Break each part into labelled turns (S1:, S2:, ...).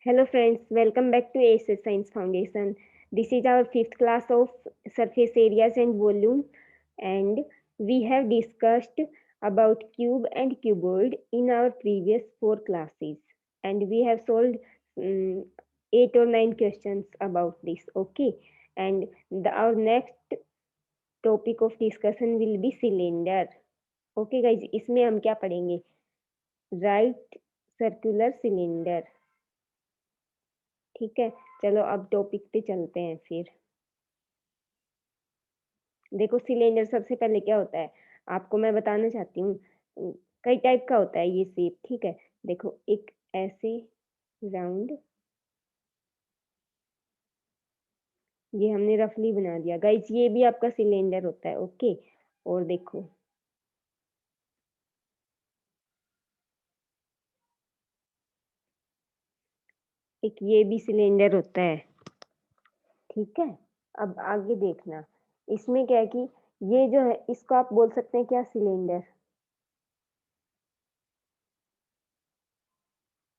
S1: Hello friends, welcome back to ASS Science Foundation. This is our fifth class of surface areas and volume, and we have discussed about cube and cuboid in our previous four classes, and we have solved 8 or 9 questions about this. Okay, and our next topic of discussion will be cylinder. Okay guys, इसमें हम क्या पढ़ेंगे? Right circular cylinder. ठीक है, चलो अब topic पे चलते हैं फिर। देखो सिलेंडर सबसे पहले क्या होता है, आपको मैं बताना चाहती हूँ। कई टाइप का होता है ये शेप, ठीक है। देखो एक ऐसे राउंड, ये हमने रफली बना दिया गाइस, ये भी आपका सिलेंडर होता है। ओके, और देखो एक ये भी सिलेंडर होता है, ठीक है। अब आगे देखना, इसमें क्या है कि ये जो है इसको आप बोल सकते हैं क्या, सिलेंडर।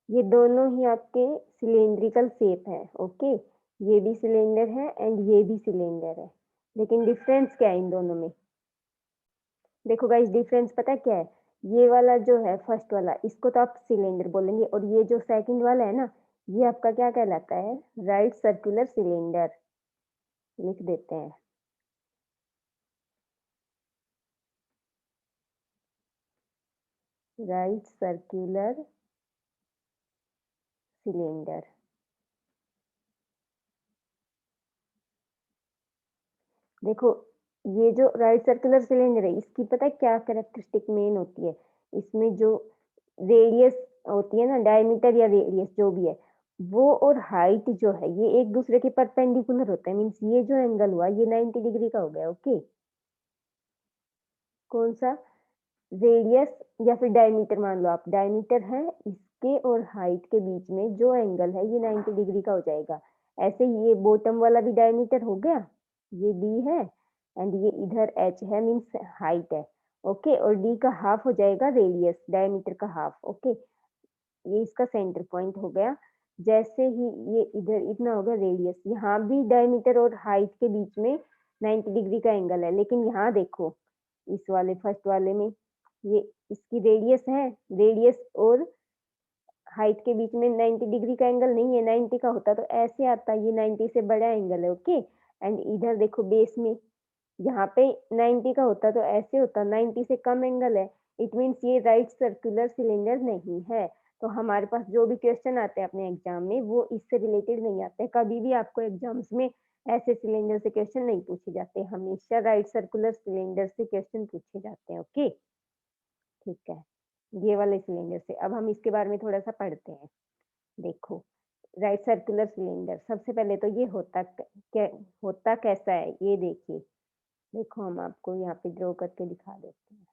S1: ये दोनों ही आपके सिलेंड्रिकल शेप है। ओके, ये भी सिलेंडर है एंड ये भी सिलेंडर है, लेकिन डिफरेंस क्या है इन दोनों में? देखो गाइस, डिफरेंस पता है क्या है? ये वाला जो है फर्स्ट वाला, इसको तो आप सिलेंडर बोलेंगे, और ये जो सेकंड वाला है ना, ये आपका क्या कहलाता है? Right circular cylinder. लिख देते हैं, राइट सर्कुलर सिलेंडर। देखो ये जो राइट सर्कुलर सिलेंडर है, इसकी पता है क्या कैरेक्टरिस्टिक मेन होती है? इसमें जो रेडियस होती है ना, डायमीटर या रेडियस जो भी है, वो और हाइट जो है ये एक दूसरे के परपेंडिकुलर होता है। मीन्स ये जो एंगल हुआ ये 90 डिग्री का हो गया। ओके, कौन सा? रेडियस या फिर डायमीटर, मान लो आप डायमीटर है, इसके और हाइट के बीच में जो एंगल है ये 90 डिग्री का हो जाएगा। ऐसे ये बॉटम वाला भी डायमीटर हो गया, ये डी है, एंड ये इधर एच है, मीन्स हाइट है। ओके, और डी का हाफ हो जाएगा रेडियस, डायमीटर का हाफ। ओके, ये इसका सेंटर पॉइंट हो गया। जैसे ही ये इधर इतना हो गया रेडियस, यहाँ भी डायमीटर और हाइट के बीच में 90 डिग्री का एंगल है, लेकिन यहाँ देखो इस वाले फर्स्ट वाले में ये इसकी रेडियस है, रेडियस और हाइट के बीच में 90 डिग्री का एंगल नहीं है। 90 का होता तो ऐसे आता, ये 90 से बड़ा एंगल है। ओके, एंड इधर देखो बेस में, यहाँ पे 90 का होता तो ऐसे होता, 90 से कम एंगल है। इट मीन्स ये राइट सर्कुलर सिलेंडर नहीं है। तो हमारे पास जो भी क्वेश्चन आते हैं अपने एग्जाम में, वो इससे रिलेटेड नहीं आते। कभी भी आपको एग्जाम्स में ऐसे सिलेंडर से क्वेश्चन नहीं पूछे जाते, हमेशा राइट सर्कुलर सिलेंडर से क्वेश्चन पूछे जाते हैं। ओके, ठीक है, ये वाले सिलेंडर से। अब हम इसके बारे में थोड़ा सा पढ़ते हैं। देखो राइट सर्कुलर सिलेंडर, सबसे पहले तो ये होता कैसा है ये देखिए। देखो हम आपको यहाँ पे ड्रॉ करके दिखा देते हैं।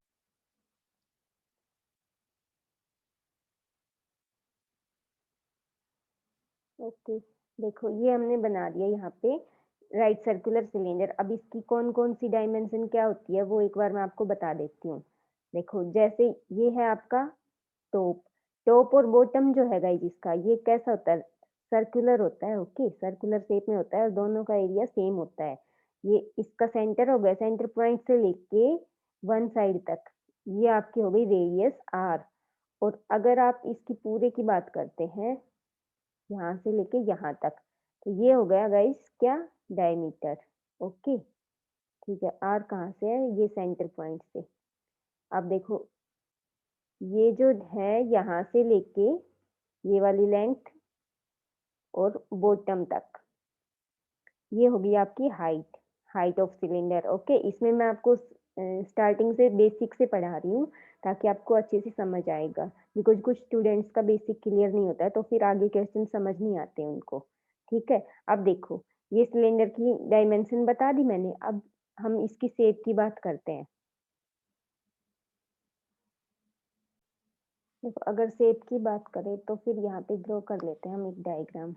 S1: ओके, देखो ये हमने बना दिया यहाँ पे राइट सर्कुलर सिलेंडर। अब इसकी कौन कौन सी डायमेंशन क्या होती है वो एक बार मैं आपको बता देती हूँ। देखो जैसे ये है आपका टॉप, टॉप और बॉटम जो है गाइस इसका, ये कैसा होता है? सर्कुलर होता है। ओके, सर्कुलर शेप में होता है और दोनों का एरिया सेम होता है। ये इसका सेंटर हो गया, सेंटर पॉइंट से लेके वन साइड तक, ये आपकी हो गई रेडियस आर। और अगर आप इसकी पूरे की बात करते हैं, यहाँ से लेके यहाँ तक, तो ये हो गया गाइस क्या? डायमीटर। ओके, ठीक है, आर कहाँ से है? ये सेंटर पॉइंट से। अब देखो ये जो है यहाँ से लेके ये वाली लेंथ और बॉटम तक, ये होगी आपकी height, height of cylinder. Okay, इसमें मैं आपको स्टार्टिंग से बेसिक से पढ़ा रही हूँ ताकि आपको अच्छे से समझ आएगा, बिकॉज कुछ स्टूडेंट्स का बेसिक क्लियर नहीं होता है तो फिर आगे क्वेश्चन समझ नहीं आते उनको। ठीक है, अब देखो ये सिलेंडर की डायमेंशन बता दी मैंने, अब हम इसकी शेप की बात करते हैं। देखो अगर शेप की बात करें तो फिर यहाँ पे ड्रॉ कर लेते हैं हम एक डायग्राम।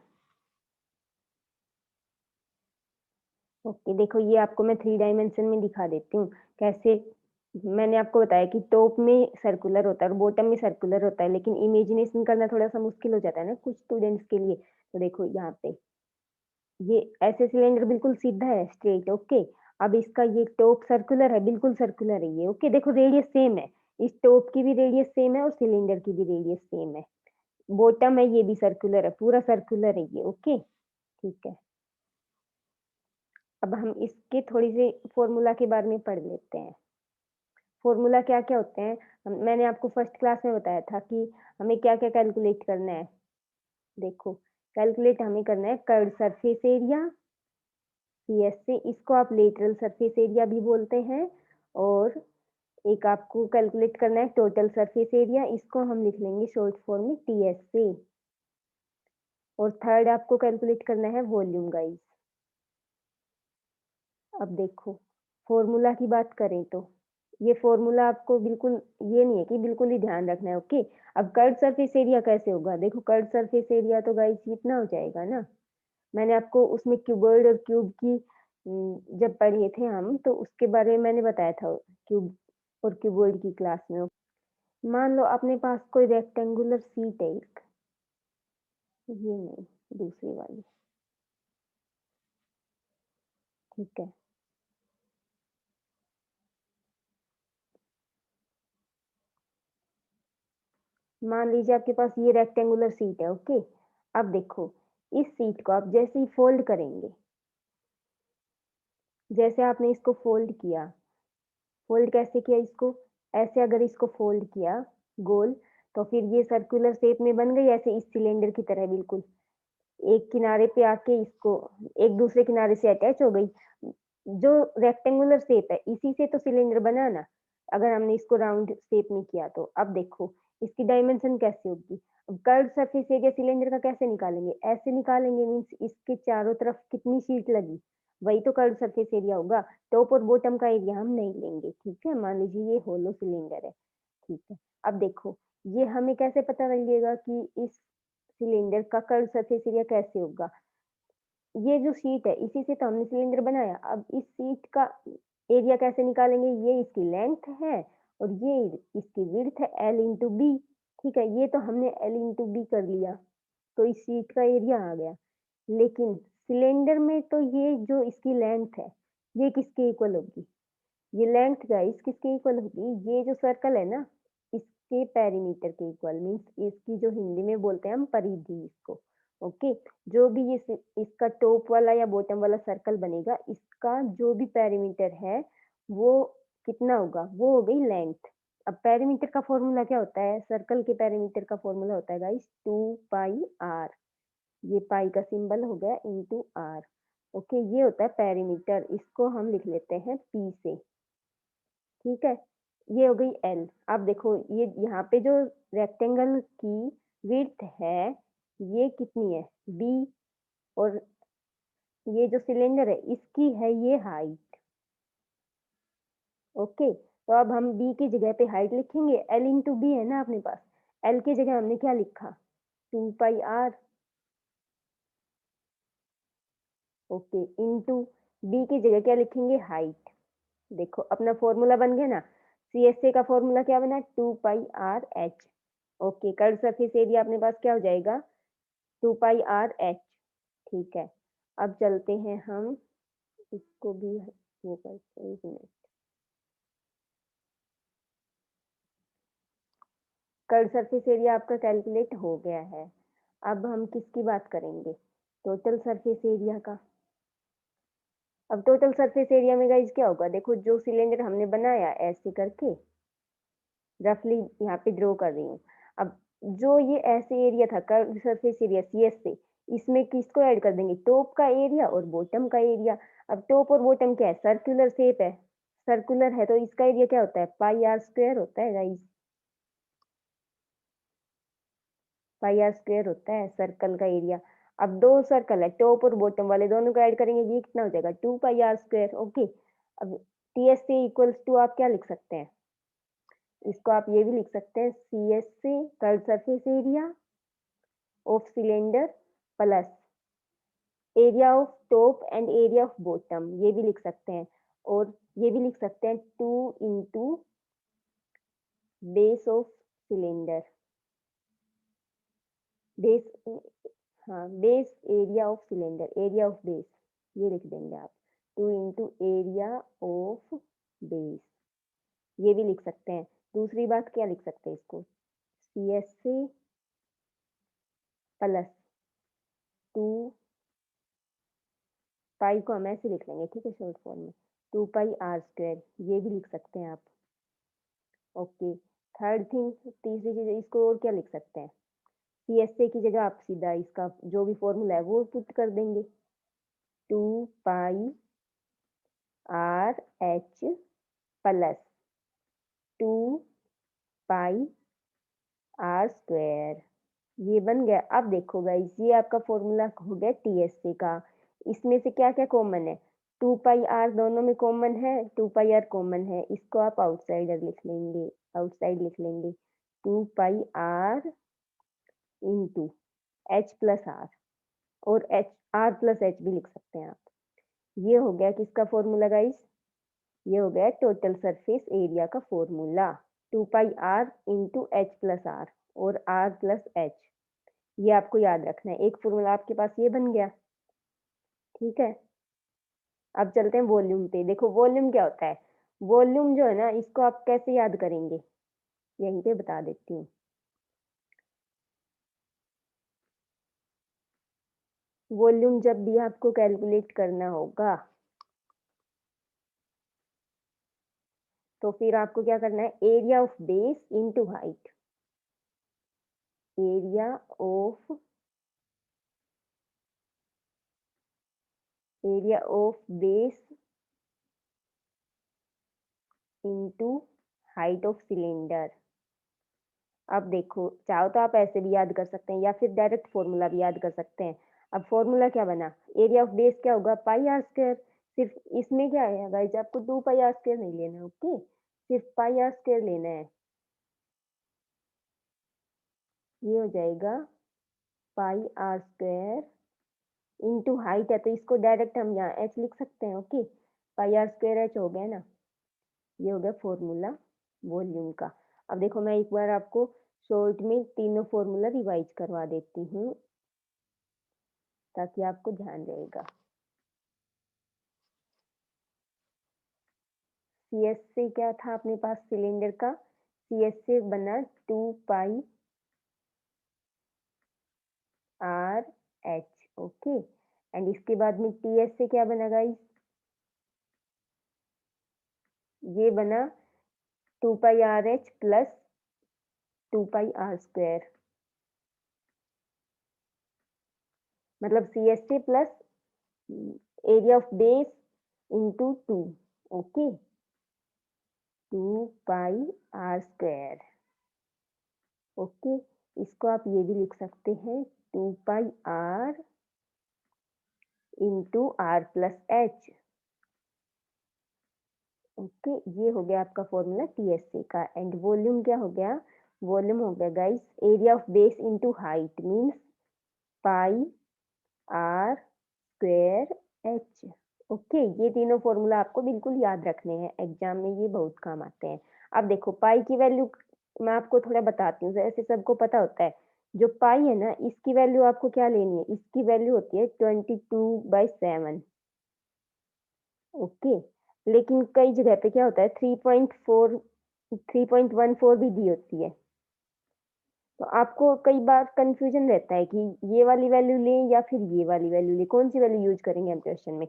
S1: ओके, देखो ये आपको मैं 3 डायमेंशन में दिखा देती हूँ कैसे मैंने आपको बताया कि टॉप में सर्कुलर होता है और बॉटम में सर्कुलर होता है, लेकिन इमेजिनेशन करना थोड़ा-सा मुश्किल हो जाता है ना कुछ स्टूडेंट्स के लिए। तो देखो यहाँ पे ये ऐसे सिलेंडर बिल्कुल सीधा है, स्ट्रेट, ओके। अब इसका ये टॉप सर्कुलर है, बिल्कुल सर्कुलर है ये, ओके। देखो रेडियस सेम है, इस टॉप की भी रेडियस सेम है और सिलेंडर की भी रेडियस सेम है। बॉटम है, ये भी सर्कुलर है, पूरा सर्कुलर है ये, ओके, ठीक है। अब हम इसके थोड़ी-सी फ़ॉर्मूला के बारे में पढ़ लेते हैं। फ़ॉर्मूला क्या-क्या होते हैं? मैंने आपको फर्स्ट क्लास में बताया था कि हमें क्या-क्या कैलकुलेट करना है। देखो, कैलकुलेट हमें करना है कर्व्ड सरफेस एरिया, सीएसए, इसको आप लेटरल सरफेस एरिया भी बोलते हैं, और एक आपको कैलकुलेट करना है टोटल सरफेस एरिया, इसको हम लिख लेंगे शॉर्ट फॉर्म में टीएसए। और थर्ड आपको कैलकुलेट करना है वॉल्यूम गाइस। अब देखो, फ़ॉर्मूला की बात करें तो ये फ़ॉर्मूला आपको बिल्कुल ये नहीं है कि बिल्कुल ही ध्यान रखना है, ओके। अब कर्व्ड सरफेस एरिया कैसे होगा? देखो, कर्व्ड सरफेस एरिया तो गाइस इतना हो जाएगा ना। मैंने आपको उसमें क्यूबॉइड और क्यूब की जब पढ़े थे हम, तो उसके बारे में मैंने बताया था क्यूब और क्यूबॉइड की क्लास में। मान लो अपने पास कोई रेक्टेंगुलर शीट है एक, ये नहीं, दूसरी वाली, ठीक है। मान लीजिए आपके पास ये रेक्टेंगुलर शीट है, ओके। अब देखो, इस शीट को आप जैसे ही फोल्ड करेंगे, जैसे आपने इसको फोल्ड किया, फोल्ड कैसे किया इसको? ऐसे अगर इसको फोल्ड किया गोल, तो फिर ये सर्कुलर शेप में बन गई, ऐसे इस सिलेंडर की तरह बिल्कुल। एक किनारे पे आके इसको एक दूसरे किनारे से अटैच हो गई। जो रेक्टेंगुलर शेप है, इसी से तो सिलेंडर बना ना, अगर हमने इसको राउंड शेप में किया तो। अब देखो, इसकी डायमेंशन कैसे होगी? अब कर्व्ड सरफेस एरिया सिलेंडर का कैसे निकालेंगे? ऐसे निकालेंगे, मीन्स इसके चारों तरफ कितनी शीट लगी, वही तो कर्व्ड सरफेस एरिया होगा। टॉप और बॉटम का एरिया हम नहीं लेंगे, ठीक है। मान लीजिए ये होलो सिलेंडर है, ठीक है। अब देखो, ये हमें कैसे पता लगेगा कि इस सिलेंडर का कर्व सरफेस एरिया कैसे होगा? ये जो शीट है, इसी से तो हमने सिलेंडर बनाया। अब इस शीट का एरिया कैसे निकालेंगे? ये इसकी लेंथ है और ये इसकी विड्थ है, L इंटू बी, ठीक है। ये तो हमने L इंटू बी कर लिया, तो इस शीट का एरिया आ गया। लेकिन सिलेंडर में तो ये जो इसकी लेंथ है, ये किसके इक्वल होगी? ये लेंथ गाइस किसके इक्वल होगी? ये जो सर्कल है ना, इसके पेरीमीटर के इक्वल, मीन्स इसकी जो हिंदी में बोलते हैं हम परिधि इसको, ओके। जो भी ये इसका टॉप वाला या बॉटम वाला सर्कल बनेगा, इसका जो भी पेरीमीटर है वो कितना होगा? वो हो गई लेंथ। अब पेरीमीटर का फॉर्मूला क्या होता है? सर्कल के पेरीमीटर का फॉर्मूला होता है गाइस 2πr। ये पाई का सिंबल हो गया इंटू आर, ओके। ये होता है पेरीमीटर, इसको हम लिख लेते हैं पी से, ठीक है। ये हो गई एल। अब देखो, ये यहाँ पे जो रेक्टेंगल की विड्थ है, ये कितनी है? बी। और ये जो सिलेंडर है, इसकी है ये हाइट, ओके। तो अब हम बी की जगह पे हाइट लिखेंगे, एल इंटू बी है ना अपने पास। एल की जगह हमने क्या लिखा? 2πr, ओके, इंटू बी की जगह क्या लिखेंगे? हाइट। देखो, अपना फॉर्मूला बन गया ना। सीएसए का फॉर्मूला क्या बना? 2πr h, okay. Curve surface area अपने पास क्या हो जाएगा? 2πr h, ठीक है। अब चलते हैं हम इसको भी वो करते हैं, 1 मिनट। कर्व सरफेस एरिया आपका कैलकुलेट हो गया है। अब हम किसकी बात करेंगे? टोटल सरफेस एरिया का। अब टोटल सरफेस एरिया में गाइस क्या होगा? देखो, जो सिलेंडर हमने बनाया ऐसे करके, रफली यहाँ पे ड्रॉ कर रही हूँ। अब जो ये ऐसे एरिया था कर्व सरफेस एरिया सीएस से, इसमें किसको ऐड कर देंगे? टॉप का एरिया और बॉटम का एरिया। अब टॉप और बॉटम क्या है? सर्कुलर शेप है, सर्कुलर है, तो इसका एरिया क्या होता है? पाई आर स्क्वायर होता है गाइस। पाई आर स्क्वायर होता है सर्कल का एरिया। अब दो सर्कल है, टॉप और बॉटम वाले, दोनों को ऐड करेंगे, ये कितना हो जाएगा? 2πr², okay. अब T S A equals to आप क्या लिख सकते हैं? इसको आप ये भी लिख सकते हैं, सी एस से curve surface area of cylinder plus area of top and area of bottom, ये भी लिख सकते हैं। और ये भी लिख सकते हैं 2 into base of cylinder, base, हाँ base area of cylinder, area of base, ये लिख देंगे आप, 2 × एरिया ऑफ बेस, ये भी लिख सकते हैं। दूसरी बात क्या लिख सकते हैं इसको, CSC प्लस 2 पाई को हम ऐसे लिख लेंगे, ठीक है, शॉर्ट फॉर्म में 2 πr², ये भी लिख सकते हैं आप। ओके, थर्ड थिंग, तीसरी चीज इसको और क्या लिख सकते हैं, CSA की जगह आप सीधा इसका जो भी फॉर्मूला है वो पुट कर देंगे, 2πRH प्लस 2πr², ये बन गया। अब देखो गाइस, ये आपका फॉर्मूला हो गया TSA का। इसमें से क्या क्या कॉमन है, 2πr दोनों में कॉमन है, 2πr कॉमन है, इसको आप आउटसाइडर लिख लेंगे, आउटसाइड लिख लेंगे, 2πr into H plus R, और R प्लस H भी लिख सकते हैं आप। ये हो गया किसका फॉर्मूला गाइस, ये हो गया टोटल सरफेस एरिया का formula, 2πr into H plus R और R प्लस H, ये आपको याद रखना है। एक फॉर्मूला आपके पास ये बन गया, ठीक है। अब चलते हैं वॉल्यूम पे। देखो वॉल्यूम क्या होता है, वॉल्यूम जो है ना, इसको आप कैसे याद करेंगे, यहीं पे बता देती हूँ। वॉल्यूम जब भी आपको कैलकुलेट करना होगा तो फिर आपको क्या करना है, area of base into height, area of, area of base into height of cylinder. अब देखो, चाहो तो आप ऐसे भी याद कर सकते हैं या फिर डायरेक्ट फॉर्मूला भी याद कर सकते हैं। अब फॉर्मूला क्या बना, एरिया ऑफ बेस क्या होगा, πr², सिर्फ इसमें क्या है गाइस, आपको 2πr² नहीं लेना, ओके, सिर्फ πr² लेना है। ये हो जाएगा πr² इंटू हाइट है तो इसको डायरेक्ट हम यहाँ h लिख सकते हैं, ओके, πr² h हो गया ना, ये हो गया फॉर्मूला वॉल्यूम का। अब देखो मैं एक बार आपको शॉर्ट में तीनों फॉर्मूला रिवाइज करवा देती हूँ ताकि आपको ध्यान रहेगा। CSA क्या था अपने पास सिलेंडर का, CSA बना 2πRH, ओके, एंड इसके बाद में TSA क्या बना गाइस, ये बना 2πRH प्लस 2πr², मतलब CSA plus area of base into 2, okay, 2πr², okay, इसको आप ये भी लिख सकते हैं 2πr into R plus H, okay, ये हो गया आपका फॉर्मूला TSA का। एंड वॉल्यूम क्या हो गया, वॉल्यूम हो गया guys area of base into height means πr²H, okay, ये तीनों फॉर्मूला आपको बिल्कुल याद रखने हैं, एग्जाम में ये बहुत काम आते हैं। अब देखो पाई की वैल्यू मैं आपको थोड़ा बताती हूँ, ऐसे सबको पता होता है, जो पाई है ना इसकी वैल्यू आपको क्या लेनी है, इसकी वैल्यू होती है 22/7, ओके, लेकिन कई जगह पे क्या होता है 3.14 भी दी होती है, तो आपको कई बार कंफ्यूजन रहता है कि ये वाली वैल्यू लें या फिर ये वाली वैल्यू लें, कौन सी वैल्यू यूज करेंगे हम क्वेश्चन में।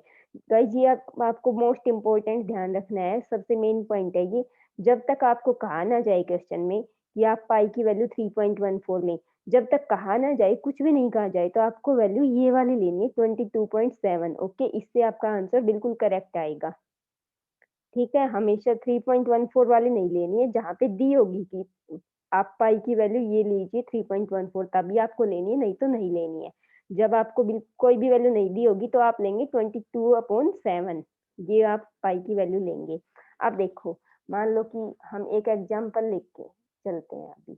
S1: गाइस ये आपको मोस्ट इम्पोर्टेंट ध्यान रखना है, सबसे मेन पॉइंट है ये, जब तक आपको कहा ना जाए क्वेश्चन में कि आप पाई की वैल्यू 3.14 लें, जब तक कहा ना जाए, कुछ भी नहीं कहा जाए, तो आपको वैल्यू ये वाली लेनी है 22.7, ओके, इससे आपका आंसर बिल्कुल करेक्ट आएगा, ठीक है। हमेशा 3.14 वाली नहीं लेनी है, जहाँ पे दी होगी कि आप पाई की वैल्यू ये लीजिए 3.14 तभी आपको लेनी है, नहीं तो नहीं लेनी है। जब आपको कोई भी वैल्यू नहीं दी होगी तो आप लेंगे 22/7, ये आप पाई की वैल्यू लेंगे। अब देखो मान लो कि हम एक एग्जाम्पल लिख के चलते हैं अभी,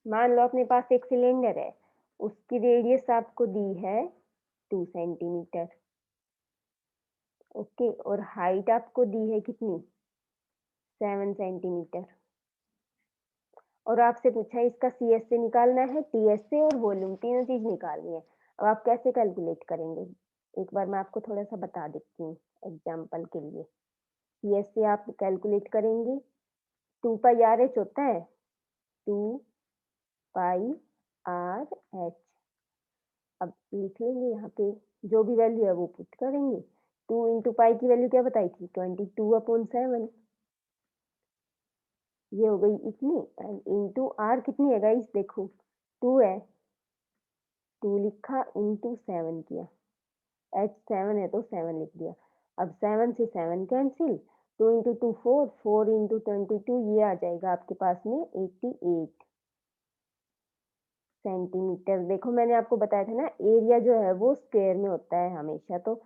S1: मान लो अपने पास एक सिलेंडर है, उसकी रेडियस आपको दी है 2 सेंटीमीटर, ओके, और हाइट आपको दी है कितनी? 7 सेंटीमीटर। और आपसे पूछा है इसका सीएस से निकालना है, टीएस से और वॉल्यूम, तीनों चीज़ निकालनी है। अब आप कैसे कैलकुलेट करेंगे? एक बार मैं आपको थोड़ा-सा बता देती हूँ एग्ज़ाम्पल के लिए। सीएस से आप कैलकुलेट करेंगे, 2 पाई आर एच होता है, 2 पाई आर एच। अब लिख लेंगे यहाँ पे, जो भी वैल्यू है वो पुट करेंगे। 2 इंटू पाई की वैल्यू क्या बताई थी? 22/7। ये हो गई इतनी, एंड इंटू आर कितनी है गाइस? देखो 2 है, 2 लिखा इंटू 7 किया, एच 7 है तो 7 लिख दिया। अब 7 से 7 कैंसिल, 2 इंटू 2 4, 4 इंटू 22, ये आ जाएगा आपके पास में 88 सेंटीमीटर। देखो मैंने आपको बताया था ना, एरिया जो है वो स्क्वायर में होता है हमेशा, तो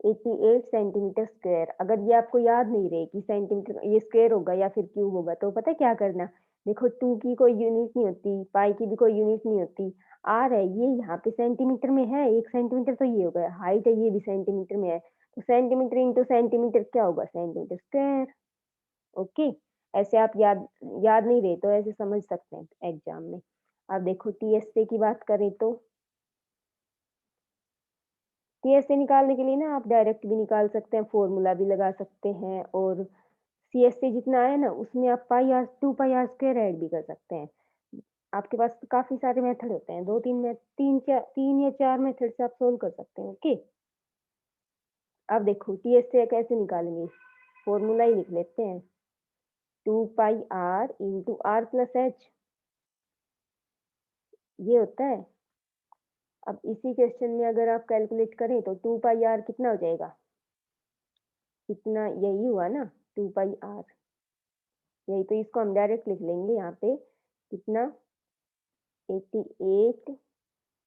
S1: 88 सेंटीमीटर स्क्वायर। अगर ये आपको याद नहीं रहे कि सेंटीमीटर ये स्क्वायर होगा या फिर क्यूब होगा, तो पता है क्या करना? देखो 2 की कोई यूनिट नहीं होती, पाई की भी कोई यूनिट नहीं होती, आर है ये यहाँ पे सेंटीमीटर में है, 1 सेंटीमीटर तो ये हो गया, हाइट है ये भी सेंटीमीटर में है, तो सेंटीमीटर इंटू सेंटीमीटर क्या होगा? Centimetre square. ओके, ऐसे आप याद याद नहीं रहे तो ऐसे समझ सकते हैं एग्जाम में। अब देखो टीएसए की बात करें तो टीएसए निकालने के लिए ना आप डायरेक्ट भी निकाल सकते हैं, फॉर्मूला भी लगा सकते हैं, और सीएसए जितना आया ना उसमें आप pi R 2 pi R square add भी कर सकते हैं। आपके पास काफ़ी सारे मेथड होते हैं, 2-3 में 3 या 4 मेथड से आप सोल्व कर सकते हैं, ओके? अब देखो टीएसए कैसे निकालेंगे? फॉर्मूला ही लिख लेते हैं, 2 pi R into R plus H, ये होता है। अब इसी क्वेश्चन में अगर आप कैलकुलेट करें तो 2 पाई आर कितना हो जाएगा? कितना, यही हुआ ना 2 पाई आर, यही तो, इसको हम डायरेक्ट लिख लेंगे यहाँ पे, कितना 88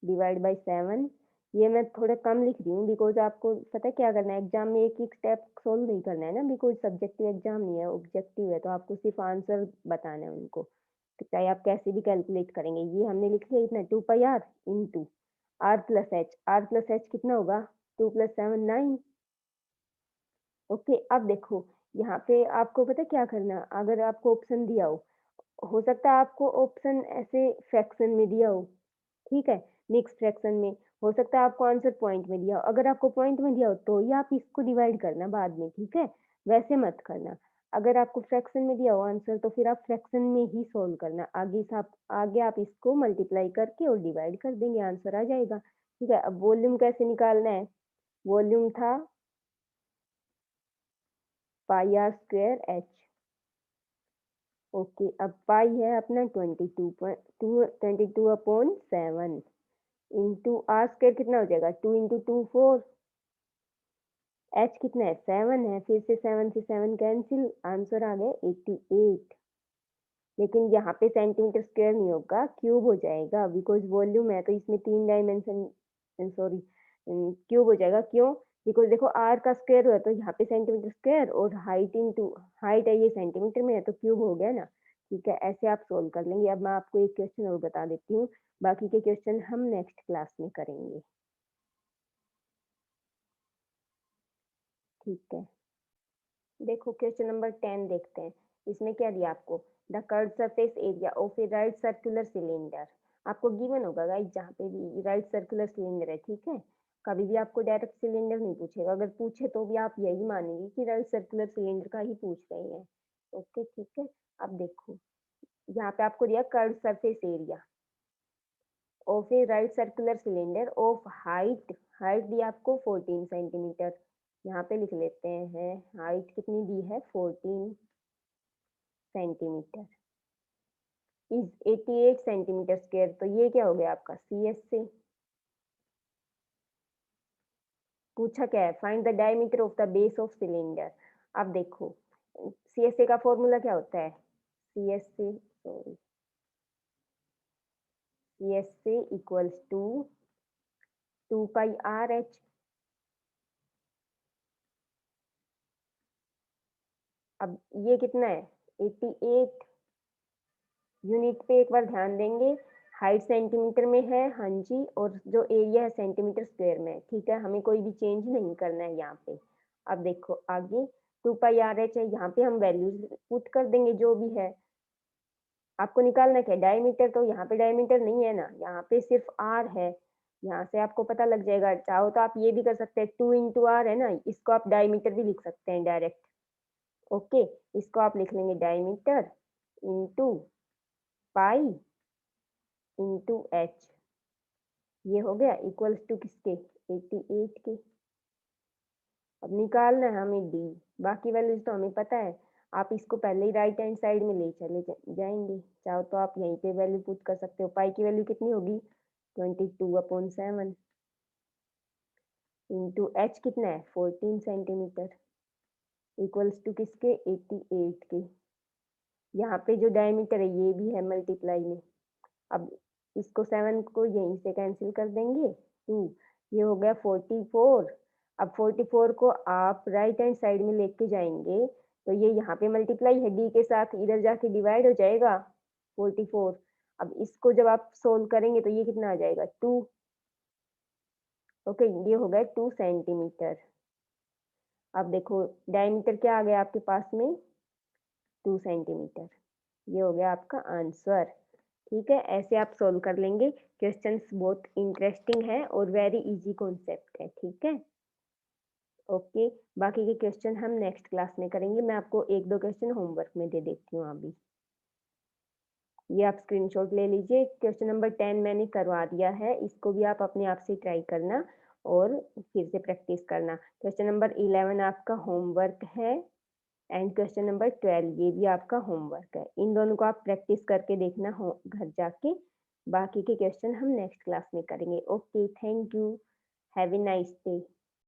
S1: डिवाइड बाय 7। ये मैं थोड़ा कम लिख रही हूँ बिकॉज आपको पता है क्या करना है, एग्जाम में एक एक स्टेप सोल्व नहीं करना है ना, बिकॉज सब्जेक्टिव एग्जाम नहीं है, ऑब्जेक्टिव है, तो आपको सिर्फ आंसर बताना है उनको, तो चाहे आप कैसे भी कैलकुलेट करेंगे। ये हमने लिख लिया इतना 2 pi R into R plus H, R plus H कितना होगा? 2 प्लस 7 9। ओके, अब देखो यहाँ पे आपको पता है क्या करना, अगर आपको ऑप्शन दिया हो सकता है आपको ऑप्शन ऐसे फ्रैक्शन में दिया हो, ठीक है, मिक्स फ्रैक्शन में, हो सकता है आपको आंसर पॉइंट में दिया हो, अगर आपको पॉइंट में दिया हो तो ही आप इसको डिवाइड करना बाद में, ठीक है, वैसे मत करना। अगर आपको फ्रैक्शन में दिया हो आंसर तो फिर आप फ्रैक्शन में ही सोल्व करना, आगे आप इसको मल्टीप्लाई करके और डिवाइड कर देंगे, आंसर आ जाएगा, ठीक है। अब वॉल्यूम कैसे निकालना है? वॉल्यूम था पाई आर स्क्वायर एच। ओके, अब पाई है अपना 22/7 इंटू आर स्क्वायर कितना हो जाएगा? 2 इंटू 2 4, एच कितना है? 7 है, फिर से 7 से 7 कैंसिल, आंसर आ गया 88। लेकिन यहाँ पे सेंटीमीटर स्क्वायर नहीं होगा, क्यूब हो जाएगा, बिकॉज वॉल्यूम है तो इसमें 3 डायमेंशन, सॉरी, क्यूब हो जाएगा। क्यों? बिकॉज देखो आर का स्क्वायर हुआ तो यहाँ पे सेंटीमीटर स्क्वायर, और हाइट इंटू हाइट है ये सेंटीमीटर में है तो क्यूब हो गया ना, ठीक है, ऐसे आप सोल्व कर लेंगे। अब मैं आपको एक क्वेश्चन और बता देती हूँ, बाकी के क्वेश्चन हम नेक्स्ट क्लास में करेंगे, ठीक है। देखो क्वेश्चन नंबर 10 देखते हैं, इसमें क्या दिया आपको? The curve surface area of a right circular cylinder. आपको गिवन होगा गाइस, जहाँ पे भी राइट सर्कुलर सिलेंडर है, ठीक है, कभी भी आपको डायरेक्ट सिलेंडर नहीं पूछेगा, अगर पूछे तो भी आप यही मानेंगे कि राइट सर्कुलर सिलेंडर का ही पूछ रहे हैं, ओके, ठीक है। अब देखो यहाँ पे आपको दिया curve surface area of a right circular cylinder of height, height दी आपको 14 सेंटीमीटर, यहाँ पे लिख लेते हैं हाइट कितनी दी है? 14 सेंटीमीटर इज 88 सेंटीमीटर स्क्वायर, तो ये क्या हो गया आपका? सी एस से पूछा क्या है? Find the diameter of the base of cylinder. अब देखो सी एस ए का फॉर्मूला क्या होता है? C S A, sorry, C S A equals to 2 pi R H. अब ये कितना है? 88, यूनिट पे एक बार ध्यान देंगे, हाइट सेंटीमीटर में है, हाँ जी, और जो एरिया है सेंटीमीटर स्क्वायर में है, ठीक है, हमें कोई भी चेंज नहीं करना है यहाँ पे। अब देखो आगे 2 पाई आर एच है, यहाँ पे हम वैल्यूज पुट कर देंगे जो भी है। आपको निकालना क्या है डायमीटर, तो यहाँ पे डायमीटर नहीं है ना, यहाँ पे सिर्फ आर है। यहाँ से आपको पता लग जाएगा। चाहो तो आप ये भी कर सकते हैं, 2 इंटू आर है ना, इसको आप डायमीटर भी लिख सकते हैं डायरेक्ट। ओके, इसको आप लिख लेंगे diameter into pi into H. ये हो गया इक्वल्स टू किसके, 88 के। अब निकालना है हमें डी, बाकी वैल्यूज तो हमें पता है। आप इसको पहले ही राइट हैंड साइड में ले चले जाएंगे। चाहो तो आप यहीं पे वैल्यू पुट कर सकते हो। पाई की वैल्यू कितनी होगी, 22/7 इंटू एच कितना है 14 सेंटीमीटर इक्वल्स टू किसके 88 के। यहाँ पे जो डायमीटर है ये भी है मल्टीप्लाई में। अब इसको 7 को यहीं से कैंसिल कर देंगे 2, ये हो गया 44। अब 44 को आप राइट हैंड साइड में लेके जाएंगे तो ये यहाँ पे मल्टीप्लाई है डी के साथ, इधर जाके डिवाइड हो जाएगा 44। अब इसको जब आप सोल्व करेंगे तो ये कितना आ जाएगा 2। ओके, ये हो गया 2 सेंटीमीटर। अब देखो डायमीटर क्या आ गया आपके पास में 2 सेंटीमीटर। ये हो गया आपका आंसर। ठीक है, ऐसे आप सोल्व कर लेंगे। क्वेश्चंस बहुत इंटरेस्टिंग है और वेरी इजी कॉन्सेप्ट है। ठीक है, ओके। बाकी के क्वेश्चन हम नेक्स्ट क्लास में करेंगे। मैं आपको 1-2 क्वेश्चन होमवर्क में दे देती हूँ अभी। ये आप स्क्रीनशॉट ले लीजिए। क्वेश्चन नंबर 10 मैंने करवा दिया है, इसको भी आप अपने आप से ट्राई करना और फिर से प्रैक्टिस करना। क्वेश्चन नंबर 11 आपका होमवर्क है एंड क्वेश्चन नंबर 12 ये भी आपका होमवर्क है। इन दोनों को आप प्रैक्टिस करके देखना हो घर जाके। बाकी के क्वेश्चन हम नेक्स्ट क्लास में करेंगे। Okay, thank you, have a nice day.